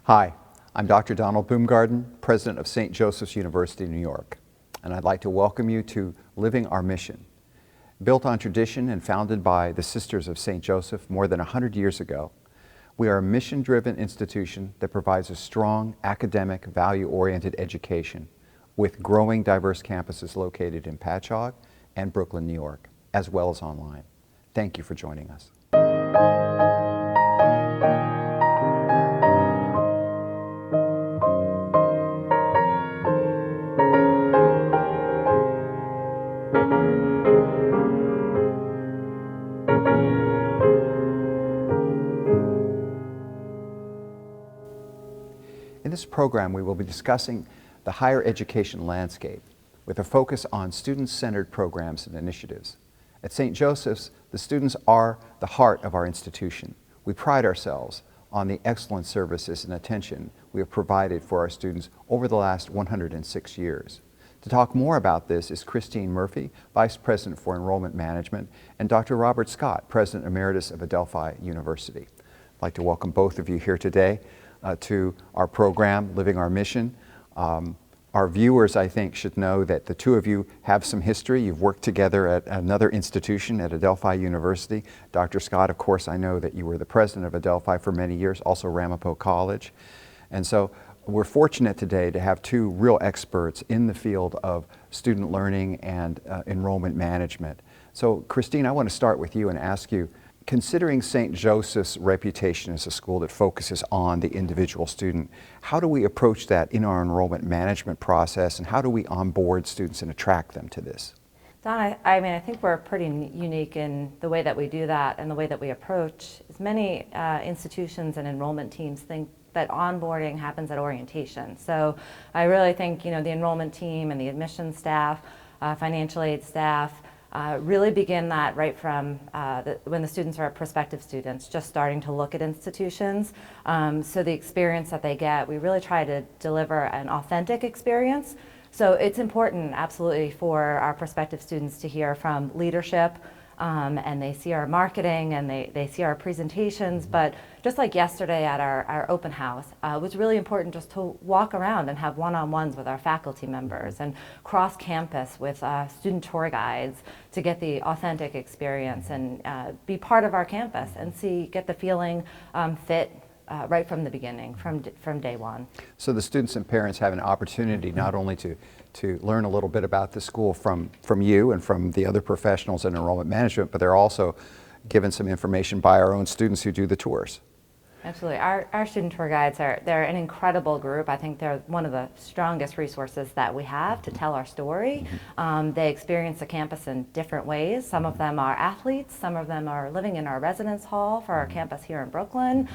Hi, I'm Dr. Donald Boomgaarden, President of St. Joseph's University, New York, and I'd like to welcome you to Living Our Mission. Built on tradition and founded by the Sisters of St. Joseph more than 100 years ago, we are a mission-driven institution that provides a strong academic, value-oriented education with growing diverse campuses located in Patchogue and Brooklyn, New York, as well as online. Thank you for joining us. In this program, we will be discussing the higher education landscape with a focus on student-centered programs and initiatives. At St. Joseph's, the students are the heart of our institution. We pride ourselves on the excellent services and attention we have provided for our students over the last 106 years. To talk more about this is Christine Murphy, Vice President for Enrollment Management, and Dr. Robert Scott, President Emeritus of Adelphi University. I'd like to welcome both of you here today to our program, Living Our Mission. Our viewers, I think, should know that the two of you have some history. You've worked together at another institution at Adelphi University. Dr. Scott, of course, I know that you were the president of Adelphi for many years, also Ramapo College. And so we're fortunate today to have two real experts in the field of student learning and enrollment management. So, Christine, I want to start with you and ask you, considering St. Joseph's reputation as a school that focuses on the individual student, how do we approach that in our enrollment management process, and how do we onboard students and attract them to this? Don, I think we're pretty unique in the way that we do that and the way that we approach. As many institutions and enrollment teams think that onboarding happens at orientation. So I really think, the enrollment team and the admissions staff, financial aid staff, really begin that right from when the students are prospective students, just starting to look at institutions. So the experience that they get, we really try to deliver an authentic experience. So it's important, absolutely, for our prospective students to hear from leadership, and they see our marketing and they see our presentations. But just like yesterday at our open house, it was really important just to walk around and have one-on-ones with our faculty members and cross campus with student tour guides to get the authentic experience and be part of our campus and get the feeling fit right from the beginning, from day one. So the students and parents have an opportunity not only to learn a little bit about the school from you and from the other professionals in enrollment management, but they're also given some information by our own students who do the tours. Absolutely. Our student tour guides they're an incredible group. I think they're one of the strongest resources that we have to tell our story. They experience the campus in different ways. Some of them are athletes. Some of them are living in our residence hall for our campus here in Brooklyn.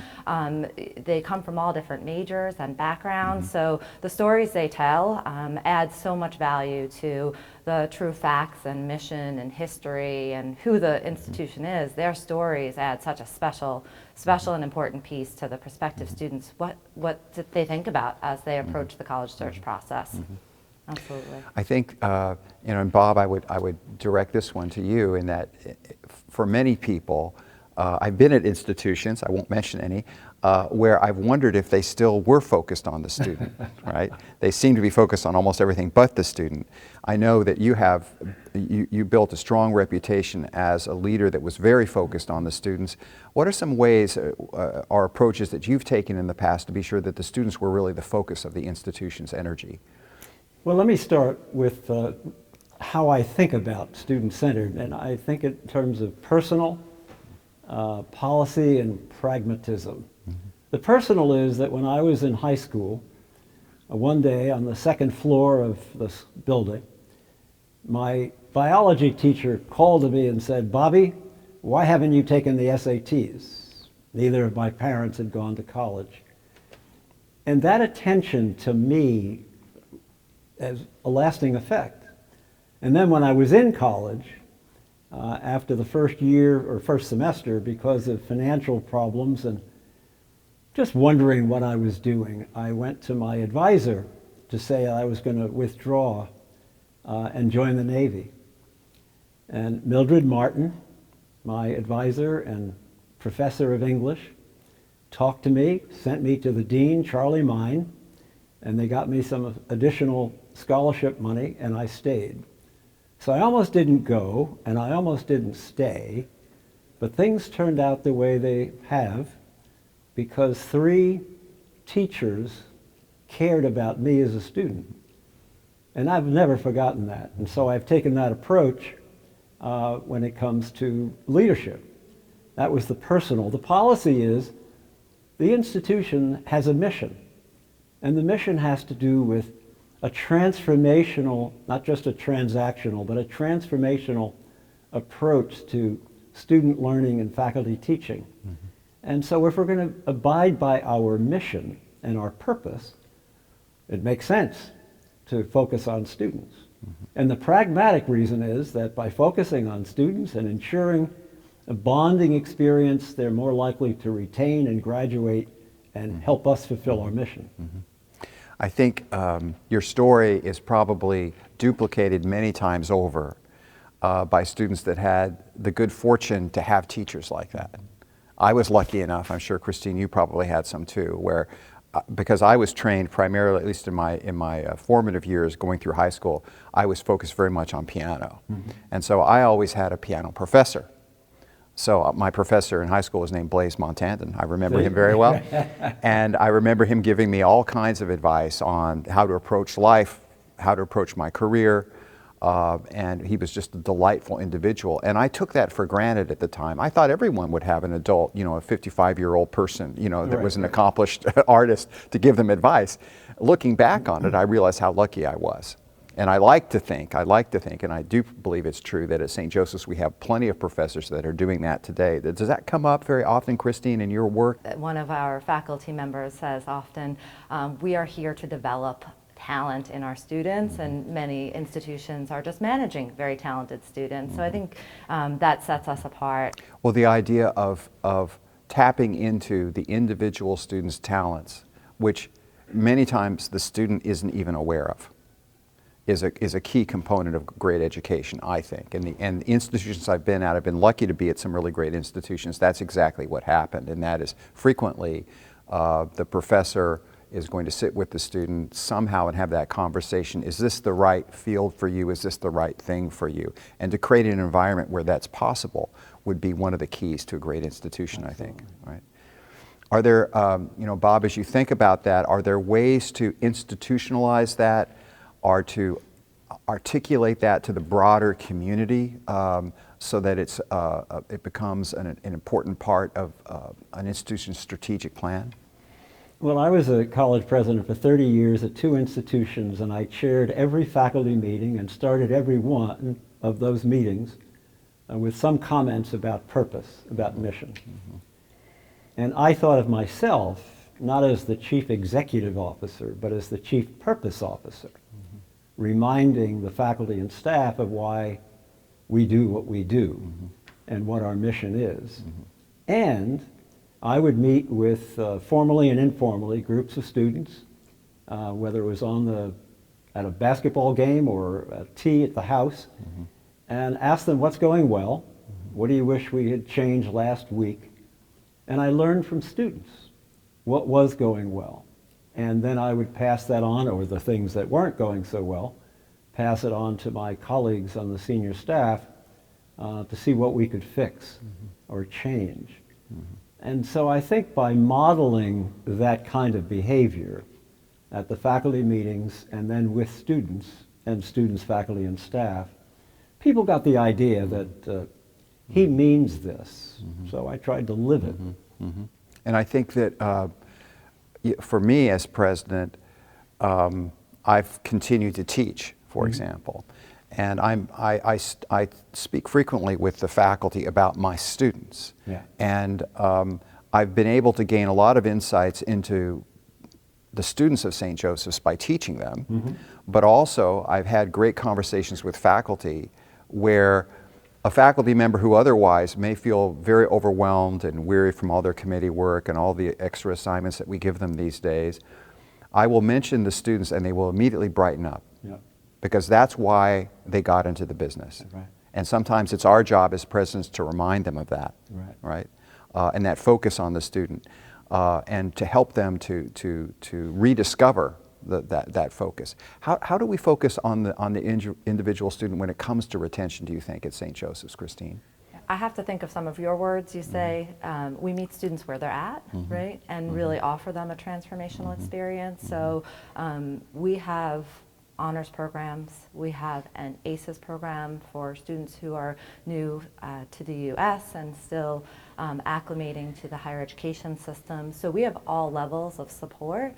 They come from all different majors and backgrounds. So the stories they tell add so much value to the true facts and mission and history and who the institution is. Their stories add such a special and important piece to the prospective students. What did they think about as they approach the college search process? Absolutely. I think, and Bob, I would direct this one to you in that for many people, I've been at institutions, I won't mention any, where I've wondered if they still were focused on the student, right? They seem to be focused on almost everything but the student. I know that you built a strong reputation as a leader that was very focused on the students. What are some ways or approaches that you've taken in the past to be sure that the students were really the focus of the institution's energy? Well, let me start with how I think about student-centered, and I think in terms of personal, policy, and pragmatism. The personal is that when I was in high school, one day on the second floor of this building, my biology teacher called to me and said, "Bobby, why haven't you taken the SATs?" Neither of my parents had gone to college. And that attention to me has a lasting effect. And then when I was in college, after the first year or first semester, because of financial problems and just wondering what I was doing, I went to my advisor to say I was going to withdraw and join the Navy. And Mildred Martin, my advisor and professor of English, talked to me, sent me to the dean, Charlie Mine, and they got me some additional scholarship money, and I stayed. So I almost didn't go, and I almost didn't stay, but things turned out the way they have because 3 teachers cared about me as a student. And I've never forgotten that. And so I've taken that approach when it comes to leadership. That was the personal. The policy is the institution has a mission. And the mission has to do with a transformational, not just a transactional, but a transformational approach to student learning and faculty teaching. Mm-hmm. And so if we're going to abide by our mission and our purpose, it makes sense to focus on students. Mm-hmm. And the pragmatic reason is that by focusing on students and ensuring a bonding experience, they're more likely to retain and graduate and mm-hmm. help us fulfill our mission. Mm-hmm. I think your story is probably duplicated many times over by students that had the good fortune to have teachers like that. I was lucky enough, I'm sure Christine, you probably had some too, where because I was trained primarily, at least in my formative years going through high school, I was focused very much on piano. Mm-hmm. And so I always had a piano professor. So my professor in high school was named Blaise Montanton. I remember him very well. And I remember him giving me all kinds of advice on how to approach life, how to approach my career. And he was just a delightful individual. And I took that for granted at the time. I thought everyone would have an adult, a 55-year-old person, that was an accomplished artist to give them advice. Looking back on it, I realized how lucky I was. And I like to think, and I do believe it's true, that at St. Joseph's we have plenty of professors that are doing that today. Does that come up very often, Christine, in your work? One of our faculty members says often, we are here to develop talent in our students, and many institutions are just managing very talented students. So I think that sets us apart. Well, the idea of tapping into the individual student's talents, which many times the student isn't even aware of, is a key component of great education, I think. And the institutions I've been at, I've been lucky to be at some really great institutions. That's exactly what happened, and that is frequently the professor is going to sit with the student somehow and have that conversation. Is this the right field for you? Is this the right thing for you? And to create an environment where that's possible would be one of the keys to a great institution, absolutely. I think. Right? Are there, Bob, as you think about that, are there ways to institutionalize that or to articulate that to the broader community so that it becomes an important part of an institution's strategic plan? Well, I was a college president for 30 years at 2 institutions, and I chaired every faculty meeting and started every one of those meetings with some comments about purpose, about mission. Mm-hmm. And I thought of myself not as the chief executive officer, but as the chief purpose officer, mm-hmm. reminding the faculty and staff of why we do what we do, mm-hmm. and what our mission is. Mm-hmm. And I would meet with formally and informally groups of students, whether it was at a basketball game or a tea at the house, mm-hmm. and ask them what's going well, mm-hmm. what do you wish we had changed last week, and I learned from students what was going well, and then I would pass that on, or the things that weren't going so well, pass it on to my colleagues on the senior staff to see what we could fix, mm-hmm. or change. Mm-hmm. And so I think by modeling that kind of behavior at the faculty meetings and then with students, and students, faculty, and staff, people got the idea that he means this. Mm-hmm. So I tried to live it. Mm-hmm. Mm-hmm. And I think that for me as president, I've continued to teach, for mm-hmm. example. And I speak frequently with the faculty about my students. Yeah. And I've been able to gain a lot of insights into the students of St. Joseph's by teaching them. Mm-hmm. But also I've had great conversations with faculty where a faculty member who otherwise may feel very overwhelmed and weary from all their committee work and all the extra assignments that we give them these days, I will mention the students and they will immediately brighten up. Yeah. Because that's why they got into the business. Right. And sometimes it's our job as presidents to remind them of that, right? And that focus on the student. and to help them to rediscover that focus. How do we focus on the individual student when it comes to retention, do you think, at St. Joseph's, Christine? I have to think of some of your words. You say we meet students where they're at, right, and really offer them a transformational experience. So we have honors programs. We have an ACES program for students who are new to the U.S. and still acclimating to the higher education system. So we have all levels of support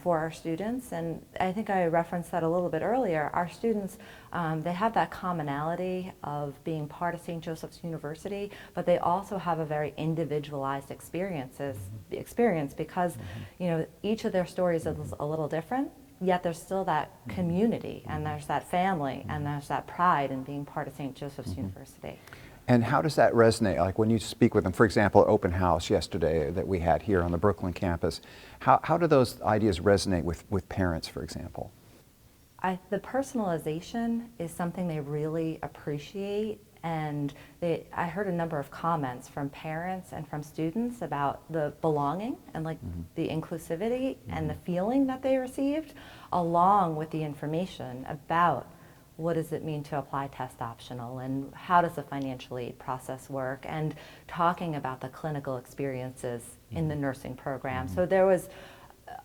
for our students, and I think I referenced that a little bit earlier. Our students, they have that commonality of being part of St. Joseph's University, but they also have a very individualized experience because you know, each of their stories is a little different, yet there's still that community, and there's that family, and there's that pride in being part of St. Joseph's University. And how does that resonate? Like when you speak with them, for example, at open house yesterday that we had here on the Brooklyn campus, how do those ideas resonate with parents, for example? The personalization is something they really appreciate, and I heard a number of comments from parents and from students about the belonging and like the inclusivity and the feeling that they received, along with the information about what does it mean to apply test optional and how does the financial aid process work, and talking about the clinical experiences in the nursing program. So there was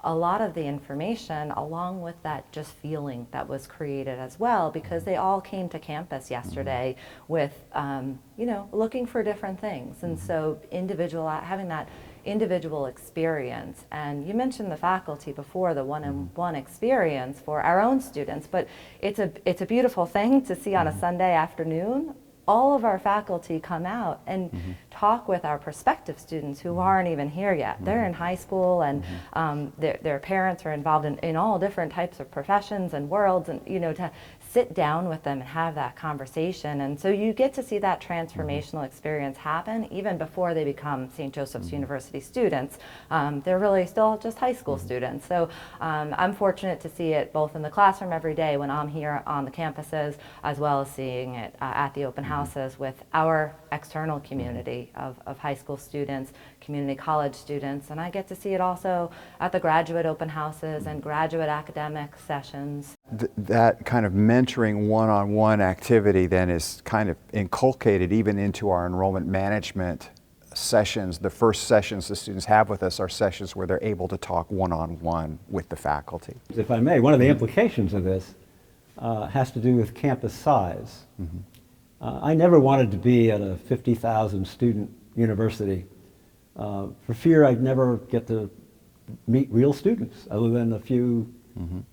a lot of the information along with that just feeling that was created as well, because they all came to campus yesterday with, you know, looking for different things. And so having that individual experience. And you mentioned the faculty before, the one-on-one experience for our own students, but it's a beautiful thing to see on a Sunday afternoon. All of our faculty come out and talk with our prospective students who aren't even here yet. They're in high school, and their parents are involved in all different types of professions and worlds, and you know, to sit down with them and have that conversation. And so you get to see that transformational experience happen even before they become St. Joseph's University students. They're really still just high school students. So I'm fortunate to see it both in the classroom every day when I'm here on the campuses, as well as seeing it at the open houses with our external community of high school students, community college students, and I get to see it also at the graduate open houses and graduate academic sessions. That kind of mentoring one-on-one activity then is kind of inculcated even into our enrollment management sessions. The first sessions the students have with us are sessions where they're able to talk one-on-one with the faculty. If I may, one of the implications of this has to do with campus size. I never wanted to be at a 50,000 student university for fear I'd never get to meet real students other than a few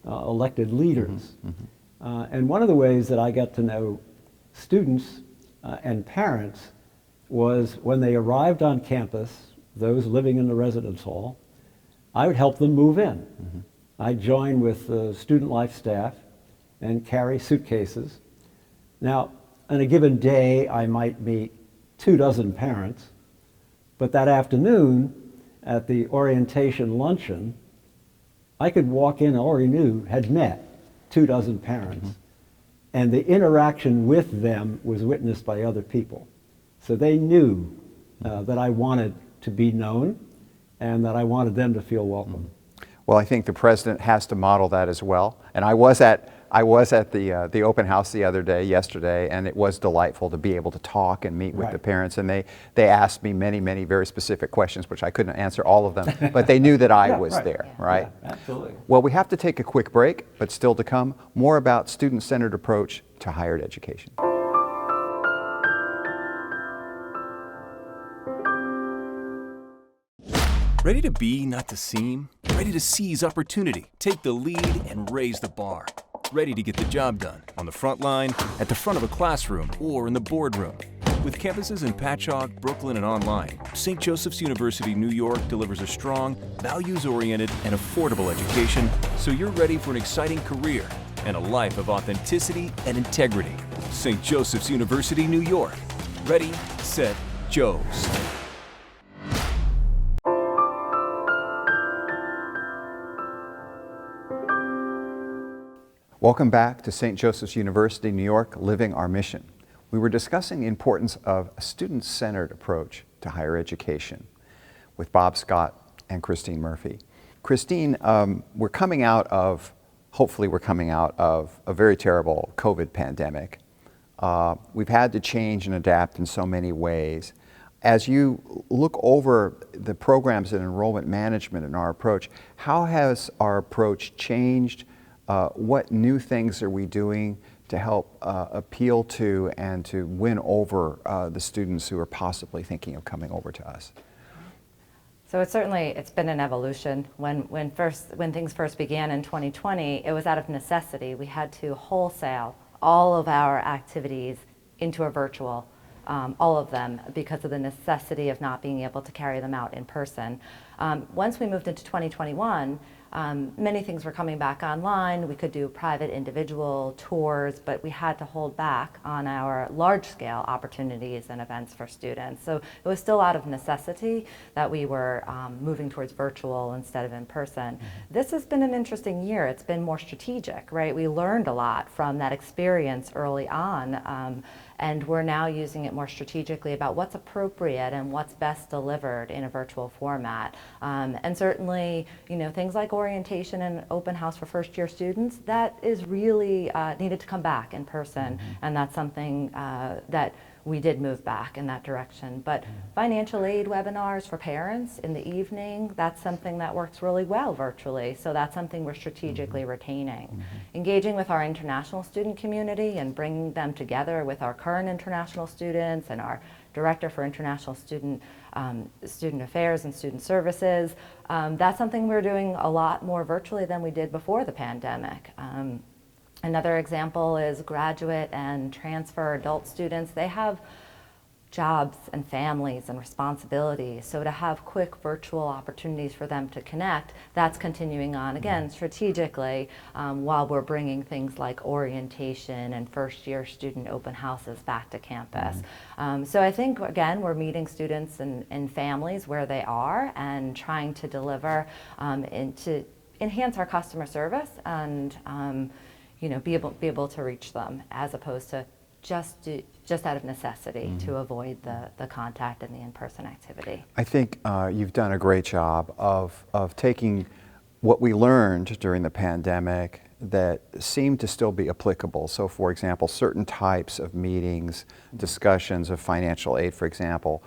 elected leaders. And one of the ways that I got to know students and parents was when they arrived on campus, those living in the residence hall, I would help them move in. I'd join with the student life staff and carry suitcases. Now, on a given day, I might meet 24 parents, but that afternoon at the orientation luncheon, I could walk in and already knew, had met 24 parents, and the interaction with them was witnessed by other people. So they knew that I wanted to be known and that I wanted them to feel welcome. Well, I think the president has to model that as well. And I was at the open house yesterday, and it was delightful to be able to talk and meet with the parents. And they asked me many very specific questions, which I couldn't answer all of them, but they knew that I was there, right? Yeah, absolutely. Well, we have to take a quick break, but still to come, more about student-centered approach to higher education. Ready to be, not to seem? Ready to seize opportunity, take the lead, and raise the bar? Ready to get the job done on the front line, at the front of a classroom, or in the boardroom? With campuses in Patchogue, Brooklyn, and online, St. Joseph's University, New York delivers a strong, values-oriented, and affordable education so you're ready for an exciting career and a life of authenticity and integrity. St. Joseph's University, New York. Ready, set, Joes. Welcome back to St. Joseph's University, New York, Living Our Mission. We were discussing the importance of a student-centered approach to higher education with Bob Scott, and Christine Murphy. Christine, hopefully we're coming out of a very terrible COVID pandemic. We've had to change and adapt in so many ways. As you look over the programs in enrollment management and our approach, how has our approach changed? What new things are we doing to help appeal to and to win over the students who are possibly thinking of coming over to us? So it's been an evolution. When things first began in 2020, it was out of necessity. We had to wholesale all of our activities into a virtual, all of them, because of the necessity of not being able to carry them out in person. Once we moved into 2021, many things were coming back online. We could do private individual tours, but we had to hold back on our large-scale opportunities and events for students. So it was still out of necessity that we were moving towards virtual instead of in person. This has been an interesting year. It's been more strategic, right? We learned a lot from that experience early on. And we're now using it more strategically about what's appropriate and what's best delivered in a virtual format. And certainly, things like orientation and open house for first-year students, that is really needed to come back in person. And that's something that we did move back in that direction. But financial aid webinars for parents in the evening, that's something that works really well virtually. So that's something we're strategically retaining. Engaging with our international student community and bringing them together with our current international students and our Director for International Student Affairs and Student Services, that's something we're doing a lot more virtually than we did before the pandemic. Another example is graduate and transfer adult students. They have jobs and families and responsibilities. So to have quick virtual opportunities for them to connect, that's continuing on, again, strategically, while we're bringing things like orientation and first-year student open houses back to campus. So I think, again, we're meeting students and families where they are and trying to deliver and to enhance our customer service and be able to reach them, as opposed to just out of necessity to avoid the contact and the in-person activity. I think you've done a great job of taking what we learned during the pandemic that seemed to still be applicable. So for example, certain types of meetings, discussions of financial aid, for example,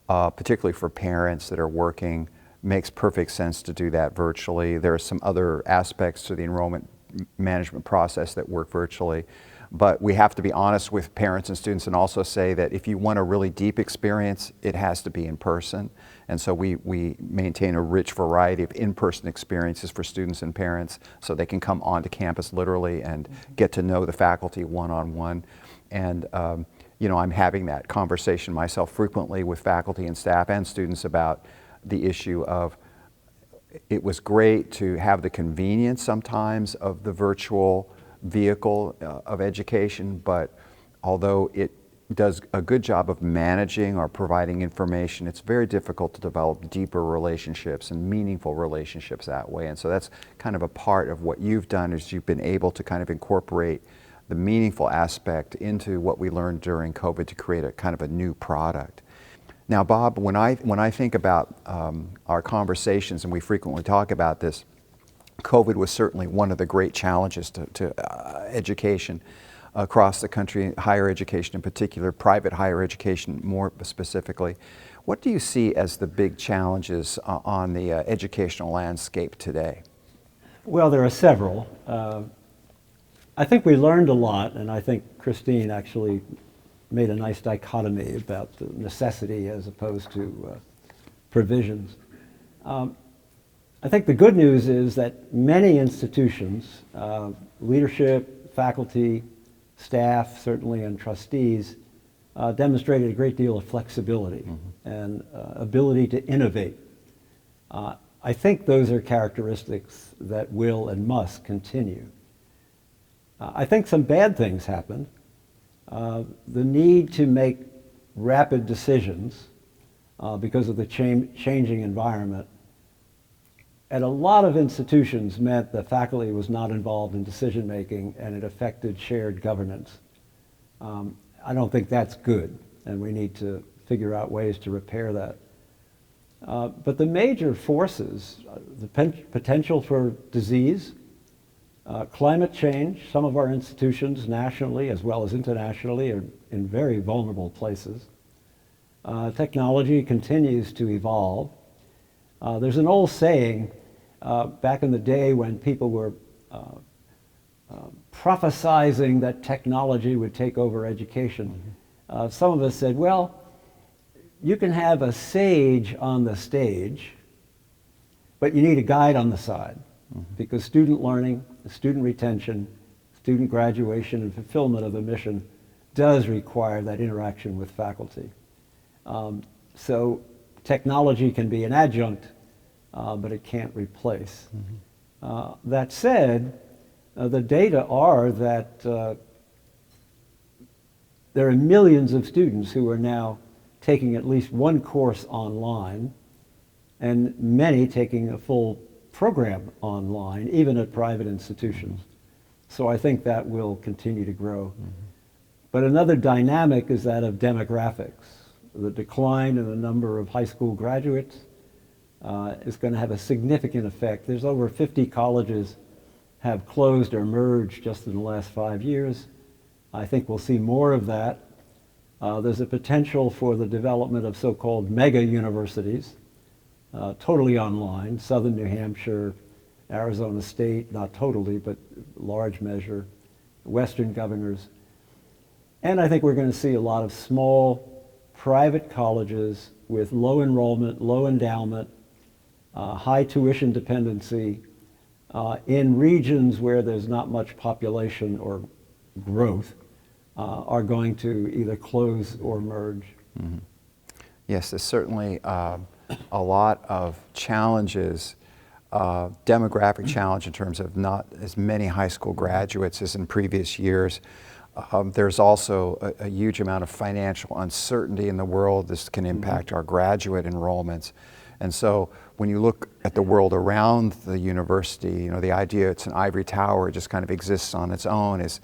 particularly for parents that are working, makes perfect sense to do that virtually. There are some other aspects to the enrollment management process that work virtually. But we have to be honest with parents and students and also say that if you want a really deep experience, it has to be in person. And so we maintain a rich variety of in-person experiences for students and parents so they can come onto campus literally and get to know the faculty one-on-one. And I'm having that conversation myself frequently with faculty and staff and students about the issue of it was great to have the convenience sometimes of the virtual vehicle of education, but although it does a good job of managing or providing information, it's very difficult to develop deeper relationships and meaningful relationships that way. And so that's kind of a part of what you've done, is you've been able to kind of incorporate the meaningful aspect into what we learned during COVID to create a kind of a new product. Now, Bob, when I think about our conversations, and we frequently talk about this, COVID was certainly one of the great challenges to education across the country, higher education in particular, private higher education more specifically. What do you see as the big challenges on the educational landscape today? Well, there are several. I think we learned a lot, and I think Christine actually made a nice dichotomy about the necessity as opposed to provisions. I think the good news is that many institutions, leadership, faculty, staff, certainly, and trustees, demonstrated a great deal of flexibility and ability to innovate. I think those are characteristics that will and must continue. I think some bad things happened. The need to make rapid decisions because of the changing environment at a lot of institutions meant the faculty was not involved in decision making, and it affected shared governance. I don't think that's good, and we need to figure out ways to repair that. But the major forces, the potential for disease, climate change. Some of our institutions nationally as well as internationally are in very vulnerable places. Technology continues to evolve. There's an old saying back in the day when people were prophesizing that technology would take over education. Some of us said, well, you can have a sage on the stage, but you need a guide on the side, because student learning, student retention, student graduation, and fulfillment of the mission does require that interaction with faculty. So technology can be an adjunct, but it can't replace. That said, the data are that there are millions of students who are now taking at least one course online, and many taking a full program online, even at private institutions. So I think that will continue to grow. But another dynamic is that of demographics. The decline in the number of high school graduates is going to have a significant effect. There's over 50 colleges have closed or merged just in the last 5 years. I think we'll see more of that. There's a potential for the development of so-called mega universities, totally online. Southern New Hampshire, Arizona State, not totally, but large measure, Western governors. And I think we're going to see a lot of small private colleges with low enrollment, low endowment, high tuition dependency in regions where there's not much population or growth are going to either close or merge. Yes, there's certainly a lot of challenges, demographic challenge in terms of not as many high school graduates as in previous years. There's also a huge amount of financial uncertainty in the world. This can impact our graduate enrollments. And so when you look at the world around the university, you know, the idea it's an ivory tower, it just kind of exists on its own is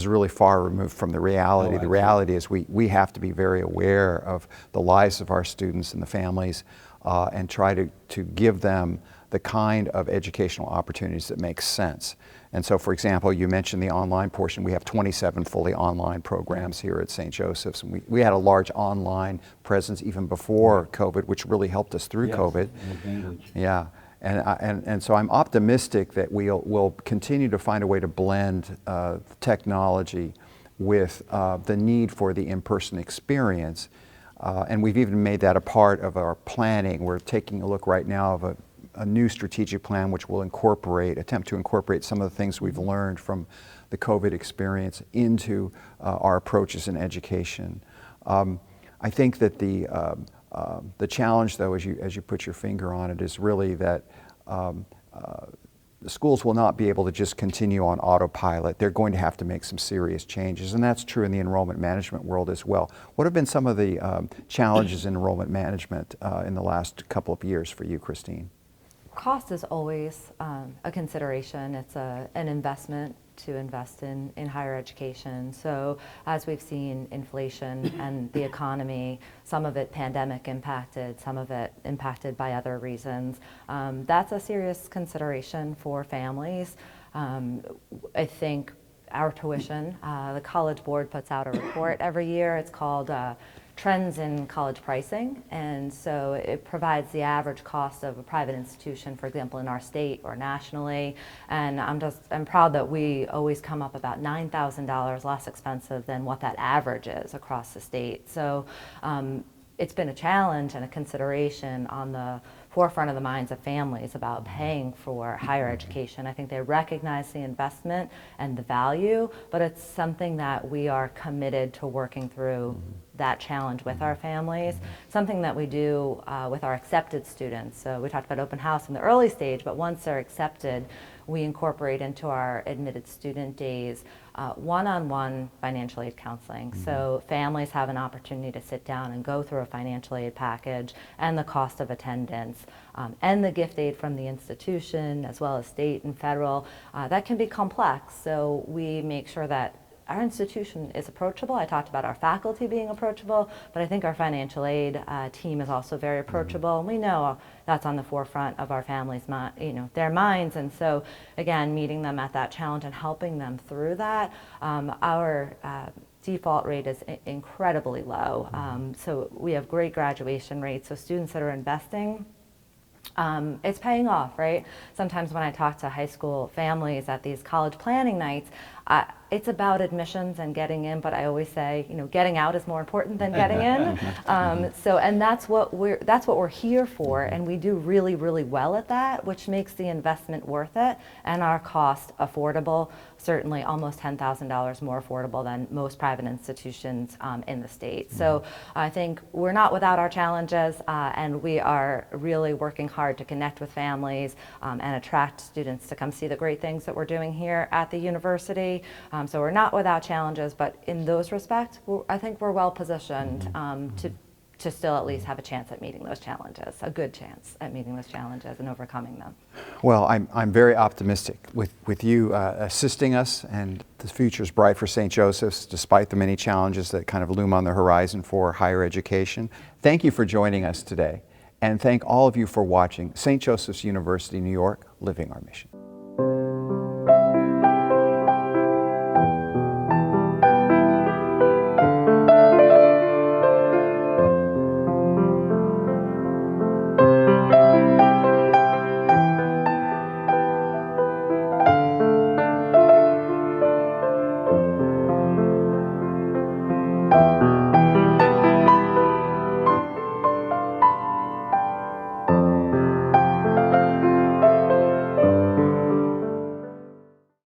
really far removed from the reality. The reality is we have to be very aware of the lives of our students and the families and try to give them the kind of educational opportunities that make sense. And so, for example, you mentioned the online portion. We have 27 fully online programs here at St. Joseph's. And we had a large online presence even before COVID, which really helped us through COVID. Yeah. And so I'm optimistic that we'll continue to find a way to blend technology with the need for the in-person experience. And we've even made that a part of our planning. We're taking a look right now of a new strategic plan which will attempt to incorporate some of the things we've learned from the COVID experience into our approaches in education. I think that the challenge, though, as you put your finger on it, is really that the schools will not be able to just continue on autopilot. They're going to have to make some serious changes, and that's true in the enrollment management world as well. What have been some of the challenges in enrollment management in the last couple of years for you, Christine? Cost is always a consideration. It's an investment to invest in higher education. So as we've seen inflation and the economy, some of it pandemic impacted, some of it impacted by other reasons, that's a serious consideration for families. I think our tuition, the College Board puts out a report every year. It's called Trends in College Pricing, and so it provides the average cost of a private institution, for example, in our state or nationally, and I'm proud that we always come up about $9,000 less expensive than what that average is across the state. So it's been a challenge and a consideration on the forefront of the minds of families about paying for higher education. I think they recognize the investment and the value, but it's something that we are committed to working through that challenge with our families. Something that we do with our accepted students. So we talked about open house in the early stage, but once they're accepted, we incorporate into our admitted student days one-on-one financial aid counseling. So families have an opportunity to sit down and go through a financial aid package and the cost of attendance and the gift aid from the institution as well as state and federal. That can be complex, so we make sure that our institution is approachable. I talked about our faculty being approachable, but I think our financial aid team is also very approachable, and we know that's on the forefront of our families' their minds. And so, again, meeting them at that challenge and helping them through that. Our default rate is incredibly low, so we have great graduation rates. So students that are investing, it's paying off, right? Sometimes when I talk to high school families at these college planning nights, it's about admissions and getting in, but I always say, getting out is more important than getting in. And that's what we're here for, and we do really, really well at that, which makes the investment worth it and our cost affordable. Certainly, almost $10,000 more affordable than most private institutions in the state. So I think we're not without our challenges, and we are really working hard to connect with families and attract students to come see the great things that we're doing here at the university. So we're not without challenges, but in those respects, I think we're well positioned to still at least have a chance at meeting those challenges, a good chance at meeting those challenges and overcoming them. Well, I'm very optimistic with you assisting us, and the future's bright for St. Joseph's despite the many challenges that kind of loom on the horizon for higher education. Thank you for joining us today, and thank all of you for watching St. Joseph's University, New York, Living Our Mission.